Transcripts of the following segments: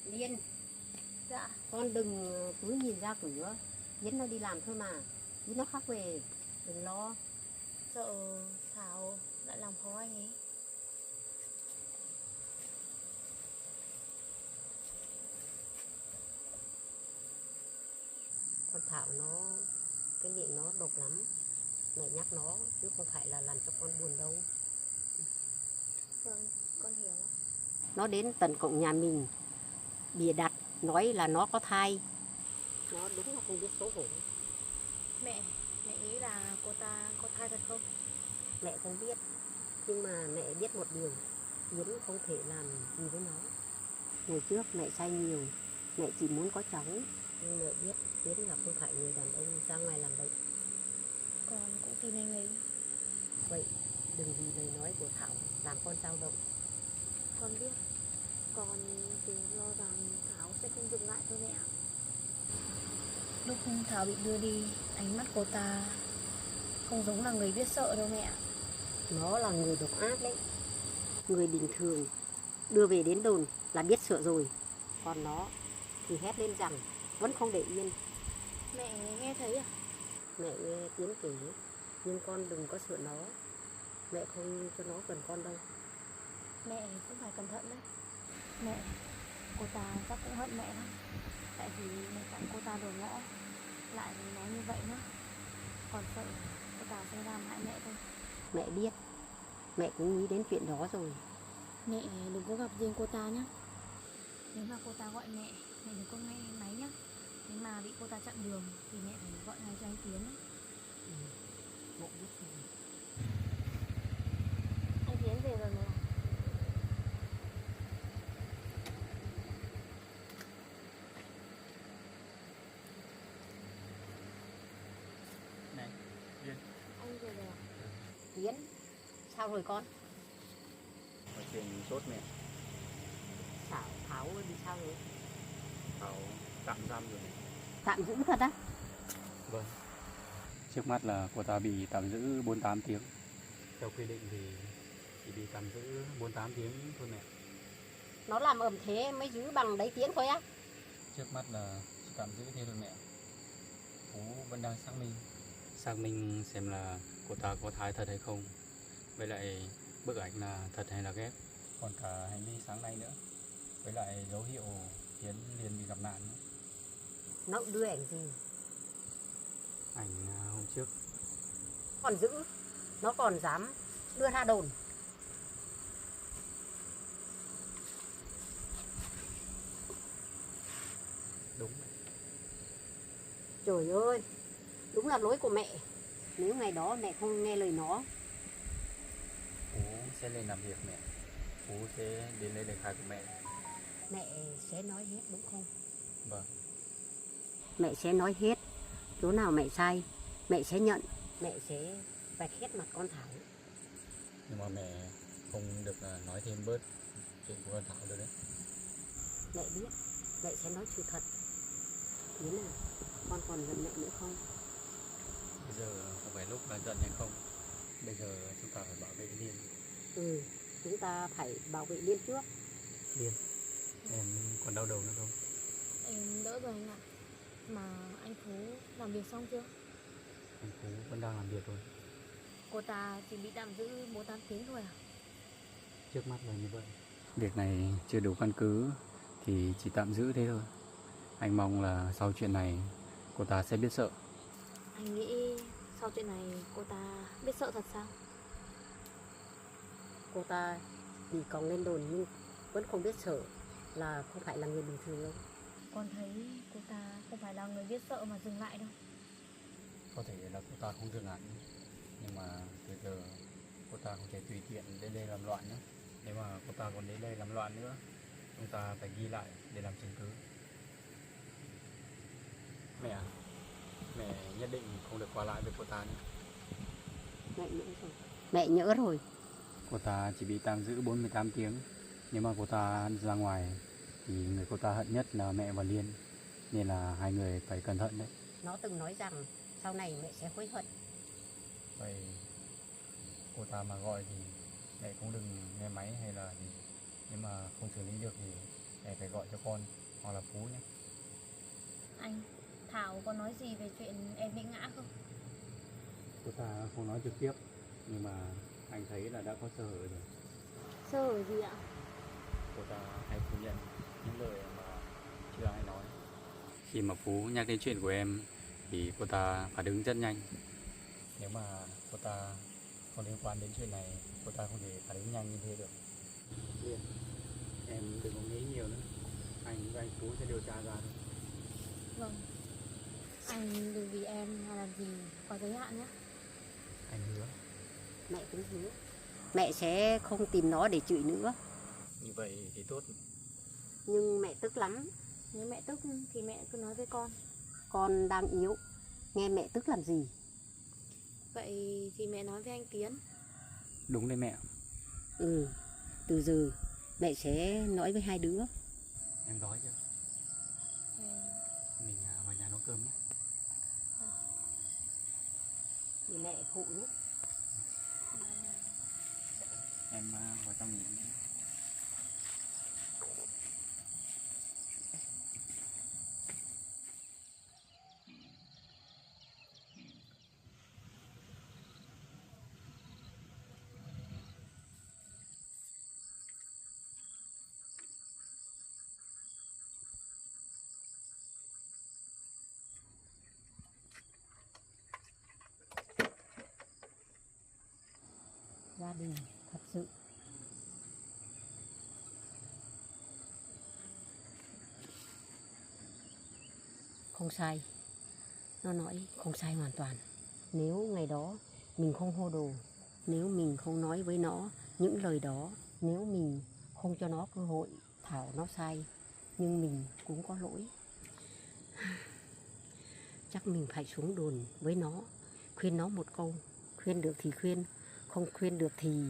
Liên, Dạ. con đừng cứ nhìn ra cửa. Yến nó đi làm thôi mà. Yến nó khóc về, đừng lo. Sợ Thảo lại làm khó anh ấy. Con Thảo nó, cái miệng nó độc lắm. Mẹ nhắc nó, chứ không phải là làm cho con buồn đâu. Vâng, con hiểu ạ. Nó đến tận cổng nhà mình, bịa đặt, nói là nó có thai. Nó đúng là không biết xấu hổ. Mẹ nghĩ là cô ta có thai thật không? Mẹ không biết, nhưng mà mẹ biết một điều. Yến không thể làm gì với nó. Hồi trước mẹ sai nhiều, mẹ chỉ muốn có cháu. Nhưng mẹ biết Yến là không phải người đàn ông ra ngoài làm bệnh. Con cũng tin anh ấy. Vậy đừng vì lời nói của Thảo làm con dao động. Con biết. Con chỉ lo rằng Thảo sẽ không dừng lại thôi mẹ ạ. Lúc Thảo bị đưa đi, ánh mắt cô ta không giống là người biết sợ đâu mẹ ạ. Nó là người độc ác đấy. Người bình thường đưa về đến đồn là biết sợ rồi. Còn nó thì hét lên rằng vẫn không để yên. Mẹ nghe thấy à? Mẹ nghe tiếng kể, nhưng con đừng có sợ nó. Mẹ không cho nó gần con đâu. Mẹ cũng phải cẩn thận đấy. Mẹ, cô ta chắc cũng hận mẹ lắm. Tại vì mẹ tặng cô ta đồ ngõ, lại nói như vậy nữa. Còn sợ cô ta sẽ làm hại mẹ thôi. Mẹ biết, mẹ cũng nghĩ đến chuyện đó rồi. Mẹ đừng có gặp riêng cô ta nhé. Nếu mà cô ta gọi mẹ đừng có nghe máy nhé. Nếu mà bị cô ta chặn đường thì mẹ phải gọi ngay cho anh Tiến đấy. Mẹ biết rồi. Anh Tiến về rồi mẹ. Này, Duyên. Anh về rồi à? Yến, sao rồi con? Ở trên sốt mẹ. Thảo bị sao rồi? Thảo tạm giam rồi mẹ. Tạm giữ thật á? Vâng. Trước mắt là cô ta bị tạm giữ 48 tiếng. Theo quy định thì chỉ bị tạm giữ 48 tiếng thôi mẹ. Nó làm ẩm thế mới giữ bằng đấy tiếng thôi á? Trước mắt là chỉ tạm giữ thế thôi mẹ. Phú vẫn đang xác minh. Xác minh xem là cô ta có thai thật hay không. Với lại bức ảnh là thật hay là ghép. Còn cả hành vi sáng nay nữa. Với lại dấu hiệu Tiến liền bị gặp nạn nữa. Nó đưa ảnh gì? Ảnh hôm trước. Còn giữ, nó còn dám đưa ra đồn. Đúng mẹ. Trời ơi, đúng là lỗi của mẹ. Nếu ngày đó mẹ không nghe lời nó. Phú sẽ lên làm việc mẹ. Phú sẽ đến lấy lời khai của mẹ. Mẹ sẽ nói hết đúng không? Vâng. Mẹ sẽ nói hết. Chỗ nào mẹ sai, mẹ sẽ nhận. Mẹ sẽ vạch hết mặt con Thảo. Nhưng mà mẹ không được nói thêm bớt chuyện của con Thảo được đấy. Mẹ biết, mẹ sẽ nói sự thật. Yến à, con còn giận mẹ nữa không? Bây giờ không phải lúc là giận hay không. Bây giờ chúng ta phải bảo vệ Liên. Ừ, chúng ta phải bảo vệ Liên trước. Liên, em còn đau đầu nữa không? Em đỡ rồi anh ạ. Mà anh Phú làm việc xong chưa? Anh Phú vẫn đang làm việc thôi. Cô ta chỉ bị tạm giữ 48 tiếng thôi à? Trước mắt là như vậy. Việc này chưa đủ căn cứ thì chỉ tạm giữ thế thôi. Anh mong là sau chuyện này cô ta sẽ biết sợ. Anh nghĩ sau chuyện này cô ta biết sợ thật sao? Cô ta vì còn lên đồn nhưng vẫn không biết sợ là không phải là người bình thường đâu. Con thấy cô ta không phải là người biết sợ mà dừng lại đâu. Có thể là cô ta không dừng hẳn. Nhưng mà từ giờ cô ta không thể tùy tiện đến đây làm loạn nữa. Nếu mà cô ta còn đến đây làm loạn nữa, chúng ta phải ghi lại để làm chứng cứ. Mẹ à, mẹ nhất định không được qua lại với cô ta nữa. Mẹ nhớ rồi. Mẹ nhớ rồi. Cô ta chỉ bị tạm giữ 48 tiếng. Nếu mà cô ta ra ngoài thì người cô ta hận nhất là mẹ và Liên. Nên là hai người phải cẩn thận đấy. Nó từng nói rằng sau này mẹ sẽ hối hận. Vậy cô ta mà gọi thì mẹ cũng đừng nghe máy hay là gì. Nếu mà không xử lý được thì mẹ phải gọi cho con hoặc là Phú nhé. Anh, Thảo có nói gì về chuyện em bị ngã không? Cô ta không nói trực tiếp, nhưng mà anh thấy là đã có sơ hở rồi. Sơ hở gì ạ? Cô ta hay phủ nhận những lời mà chưa ai nói. Khi mà Phú nhắc đến chuyện của em thì cô ta phản ứng rất nhanh. Nếu mà cô ta không liên quan đến chuyện này, cô ta không thể phản ứng nhanh như thế được. Liên, em đừng có nghĩ nhiều nữa. Anh với anh Phú sẽ điều tra ra thôi. Vâng. Anh đừng vì em mà làm gì có giới hạn nhé. Anh hứa. Mẹ cũng hứa. Mẹ sẽ không tìm nó để chửi nữa. Như vậy thì tốt. Nhưng mẹ tức lắm. Nếu mẹ tức thì mẹ cứ nói với Con đang yếu, nghe mẹ tức làm gì? Vậy thì mẹ nói với anh Tiến. Đúng đấy mẹ. Ừ, từ giờ mẹ sẽ nói với hai đứa. Em đói chưa? Mình vào nhà nấu cơm nhé. Để mẹ phụ nhé. Em vào trong nghỉ nhé. Gia đình thật sự. Không sai. Nó nói không sai hoàn toàn. Nếu ngày đó mình không hô đồ, nếu mình không nói với nó những lời đó, nếu mình không cho nó cơ hội thảo nó sai, nhưng mình cũng có lỗi. Chắc mình phải xuống đồn với nó, khuyên nó một câu. Khuyên được thì khuyên, không khuyên được thì...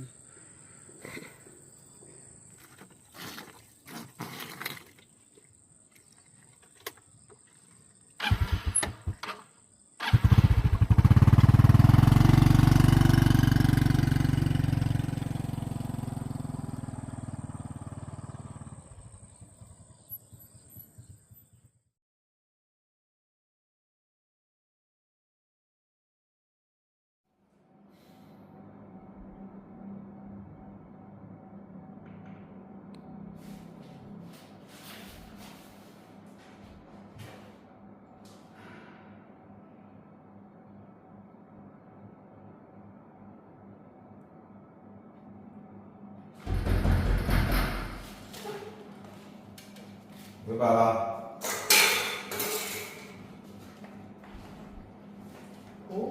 Với bà Ủa?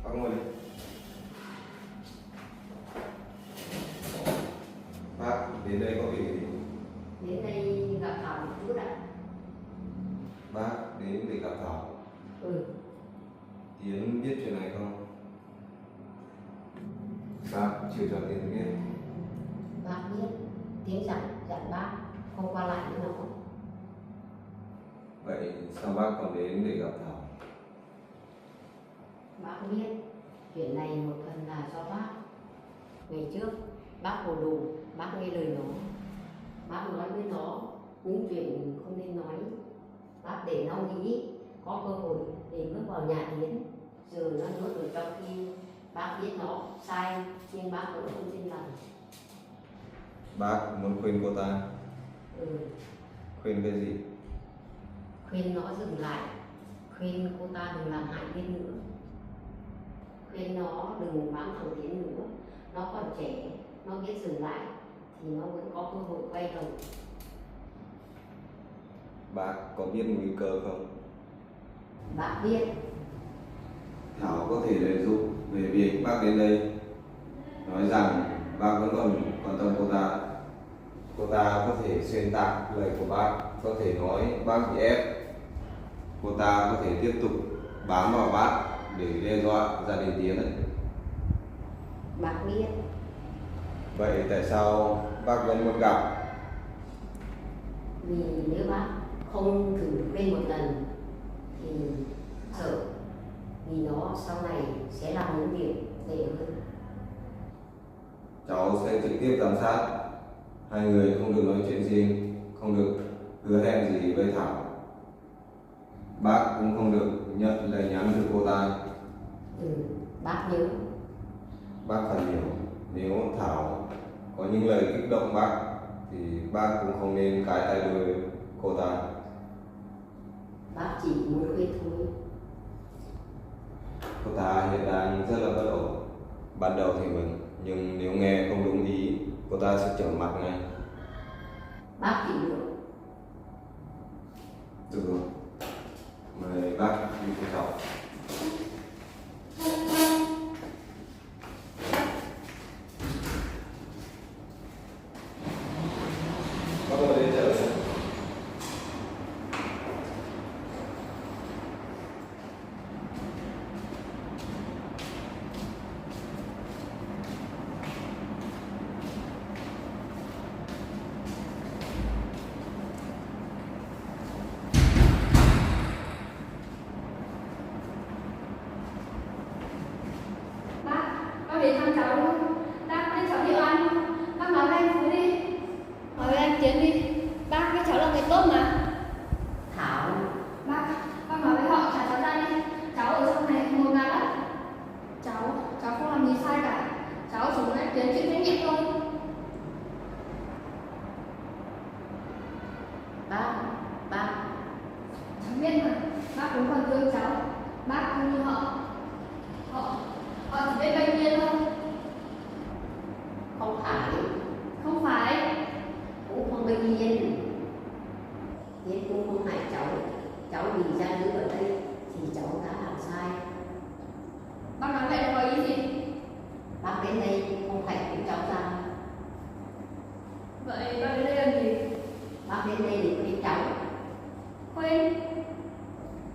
bác ngồi đi. Bác đến đây có việc gì? Đến đây gặp Thảo một chút ạ. Bác đến để gặp Thảo. Ừ. Tiến biết chuyện này không? Bác chưa cho Tiến biết. Bác biết. Tiến dặn bác không qua lại với nó. Vậy sao bác còn đến để gặp Thảo? Bác biết chuyện này một phần là do bác. Ngày trước bác hồ đồ, bác nghe lời nó. Bác nói với nó những chuyện không nên nói. Bác để nó nghĩ có cơ hội để bước vào nhà Tiến. Giờ nó nuốt được trong khi bác biết nó sai, nhưng bác vẫn không tin lòng. Bác muốn khuyên cô ta. Ừ. Khuyên cái gì? Khuyên nó dừng lại, khuyên cô ta đừng làm hại Tiến nữa, khuyên nó đừng bám thằng Tiến nữa. Nó còn trẻ, nó biết dừng lại thì nó vẫn có cơ hội quay đầu. Bác có biết nguy cơ không? Bác biết. Thảo có thể lợi dụng về việc bác đến đây, nói rằng bác vẫn còn quan tâm cô ta. Cô ta có thể xuyên tạc lời của bác, có thể nói bác bị ép. Cô ta có thể tiếp tục bám vào bác để đe dọa gia đình Tiến ấy. Bác biết. Vậy tại sao bác vẫn muốn gặp? Vì nếu bác không thử lên một lần thì sợ vì nó sau này sẽ làm những việc tệ hơn. Cháu sẽ trực tiếp giám sát. Hai người không được nói chuyện riêng. không được hứa hẹn gì với Thảo. Bác cũng không được nhận lời nhắn từ cô ta. Bác nhớ. Bác phải hiểu, nếu Thảo có những lời kích động bác thì bác cũng không nên cãi tay đôi với cô ta. Bác chỉ muốn khuyên thôi. Cô ta hiện đang rất là bất ổn. Ban đầu thì mừng, nhưng nếu nghe không đúng ý, cô ta sẽ trở mặt ngay. Bác chỉ được. Được rồi, mời bác đi cùng cháu. Bác ngồi lên chờ nhé. Bác đến thăm cháu luôn. Bác biết cháu bị oan. Bác nói với anh Phú đi. Nói với anh Tiến đi. Bác biết cháu là người tốt mà. Thảo. Bác nói với họ thả cháu ra đi. Cháu ở trong này ngồi ngạt lắm. Cháu không làm gì sai cả. Cháu chỉ muốn anh Tiến chịu trách nhiệm thôi. Bác. Cháu biết mà. Bác cũng còn thương cháu. Bác cũng như họ. Họ chỉ biết bệnh nhiên thôi. Không phải. Cũng không bình yên. Tiến cũng không hại cháu. Cháu vì ra đứng ở đây thì cháu đã làm sai. Bác nói vậy là có ý gì? Bác đến đây không phải cứu cháu ra. Vậy bác đến đây làm gì? Bác đến đây để khuyên cháu. Khuyên?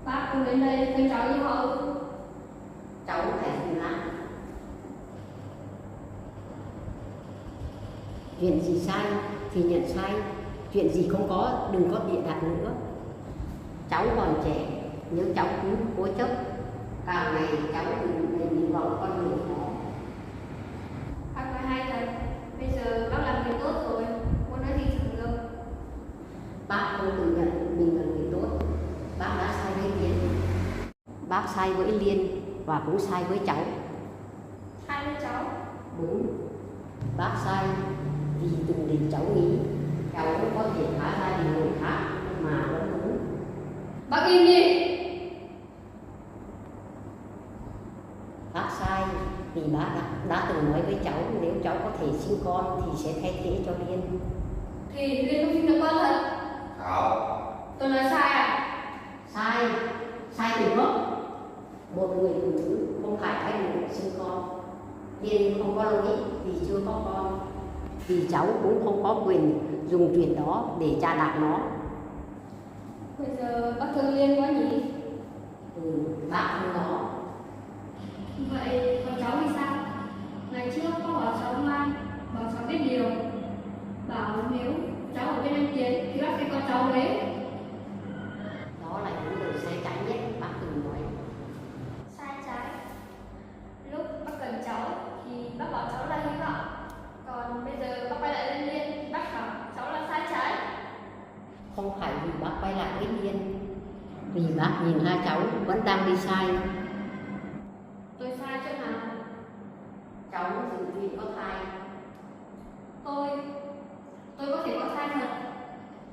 Bác không đến đây khuyên cháu như họ. Cháu phải dừng lại. Chuyện gì sai thì nhận sai. Chuyện gì không có đừng có bịa đặt nữa. Cháu còn trẻ, nếu cháu cứ cố chấp, càng ngày cháu đừng đi vào con đường đó. Bác nói hay thật. Bây giờ bác làm việc tốt rồi. Muốn nói gì chẳng được. Bác không tự nhận mình là người tốt. Bác đã sai với Liên. Bác sai với Liên và cũng sai với cháu. Sai với cháu? Đúng. Bác sai vì từng để cháu nghĩ cháu có thể phá gia đình người khác mà vẫn đúng. Bác im đi. Bác sai vì bác đã từng nói với cháu nếu cháu có thể sinh con thì sẽ thay thế cho Liên. Thì Liên không sinh được con thật. Thảo. Tôi nói sai à? Sai từ gốc. Một người phụ nữ không phải thay đổi sinh con. Liên không có lỗi vì chưa có con. Vì cháu cũng không có quyền dùng chuyện đó để tra đạp nó. Bây giờ bác thương Liên quá nhỉ? Bác thương nó. Vậy còn cháu thì sao? Ngày trước có bảo cháu ngoan, bảo cháu biết điều. Bảo nếu cháu ở bên anh Tiến thì bác sẽ có cháu đấy. Đó là những lời sai trái nhất bác từng nói. Sai trái? Lúc bác cần cháu thì bác bảo cháu là hy vọng. Còn bây giờ bác quay lại lên Liên thì bác bảo cháu là sai trái. Không phải vì bác quay lại với Liên, vì bác nhìn hai cháu vẫn đang đi sai. Tôi sai chỗ nào? Cháu dự định có thai. Tôi có thể có thai thật.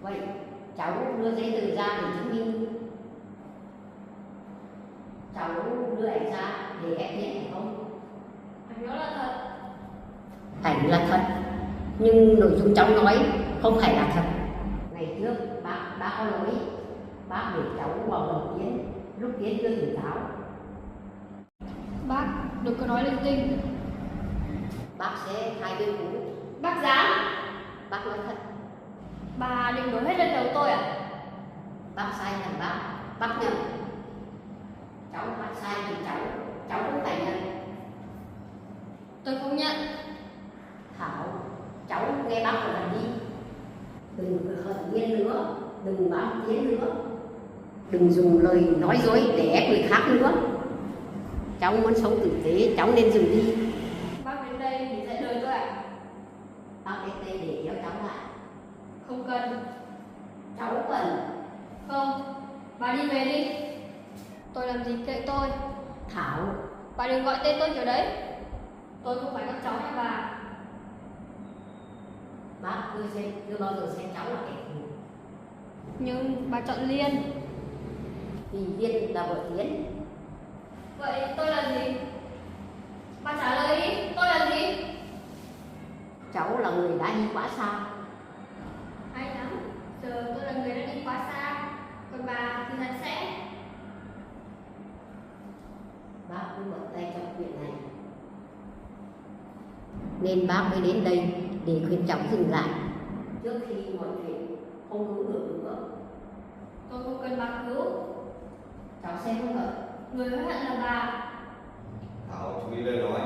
Vậy cháu đưa giấy tờ ra để chứng minh. Cháu đưa ảnh ra để ép nhận phải không? Ảnh đó là thật. Ảnh là thật, nhưng nội dung cháu nói không phải là thật. Ngày trước bác đã có lỗi. Bác để cháu vào đầu Tiến lúc Tiến chưa tỉnh táo. Bác đừng có nói linh tinh. Bác sẽ thay bên cũ. Bác dám? Bác nói thật. Bà định đổ hết lên đầu tôi à? Bác sai thằng bác nhận. Cháu bác sai thì cháu cũng phải nhận. Tôi không nhận. Thảo, cháu nghe bác một lần đi. Đừng hận Liên nữa, đừng bám Tiến nữa, đừng dùng lời nói dối để ép người khác nữa. Cháu muốn sống tử tế, cháu nên dừng đi. Bác đến đây để dạy đời tôi à? Bác đến đây để kéo cháu lại. Không cần. về đi. Tôi làm gì kệ tôi. Thảo, Bà đừng gọi tên tôi kiểu đấy. Tôi không phải con cháu nhà bà. bác chưa bao giờ xem cháu là kẻ thù. Nhưng bà chọn Liên. Vì Liên là vợ Tiến. Vậy tôi là gì? Bà trả lời đi, tôi là gì? Cháu là người đã đi quá xa. Hay lắm, giờ tôi là người đã đi quá xa. Còn bà thì thật sẽ. Bác mới mở tay trong chuyện này, nên bác mới đến đây để khuyên cháu dừng lại trước khi mọi chuyện không cứu được nữa. Tôi không cần bà cứu. Cháu sẽ hối hận. Người hối hận là bà. Thảo chú ý lời nói.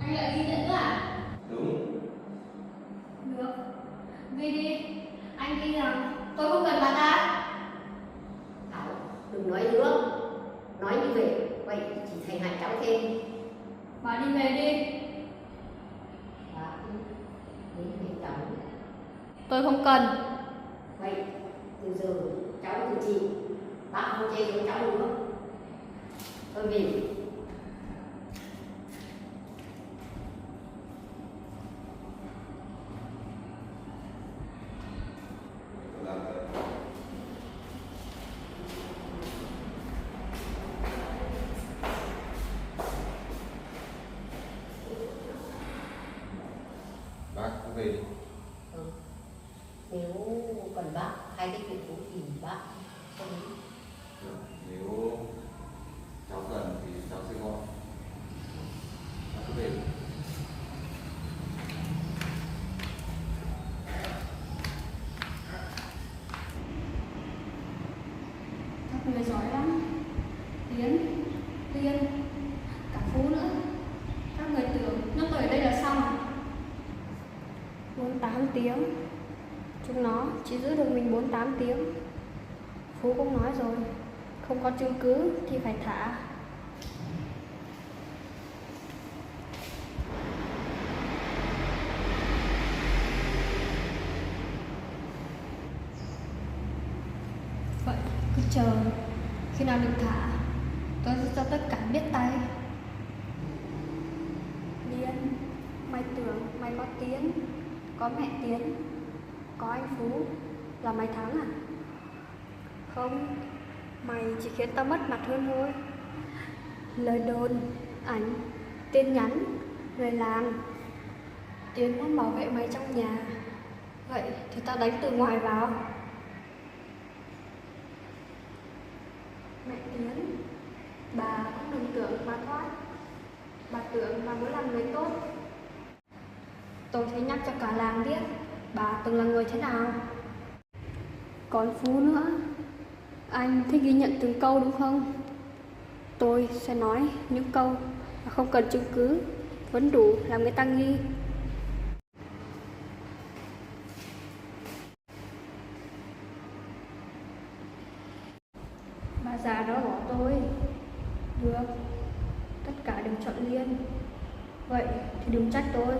Anh lại ghi nhận nữa à? Đúng. Được, ghi đi. Anh ghi rằng tôi không cần bà ta. Thảo, đừng nói nữa. Nói như vậy, vậy chỉ thành hại cháu thêm. Bà đi về đi. Bác đến với cháu. Tôi không cần. Vậy từ giờ cháu tự trị, bác không che giấu cháu nữa. Tôi về. Làm vậy. Bác cứ về đi. Ừ. Nếu cần bác hay cái chuyện cũ thì bác không. Nếu cháu cần thì cháu sẽ gọi. Bác cứ về đi. Các người giỏi lắm. Tiến, Liên, cả Phú nữa. Các người tưởng nhốt tôi ở đây là xong. 48 tiếng. Chúng nó chỉ giữ được mình 48 tiếng. Phú cũng nói rồi, không có chứng cứ thì phải thả. Vậy cứ chờ, khi nào được thả, tôi sẽ cho tất cả biết tay. Liên, mày tưởng mày có Tiến, có mẹ Tiến, có anh Phú là mày thắng à? Không, mày chỉ khiến tao mất mặt hơn thôi. Lời đồn, ảnh, tin nhắn, người làm. Tiến muốn bảo vệ mày trong nhà. Vậy thì tao đánh từ ngoài vào. Mẹ Tiến, bà cũng đừng tưởng bà thoát. Bà tưởng bà muốn làm người tốt. Tôi sẽ nhắc cho cả làng biết bà từng là người thế nào. Còn Phú nữa, anh thích ghi nhận từng câu đúng không? Tôi sẽ nói những câu mà không cần chứng cứ vẫn đủ làm người ta nghi. Bà già đó bỏ tôi. Được, tất cả đều chọn Liên. Vậy thì đừng trách tôi.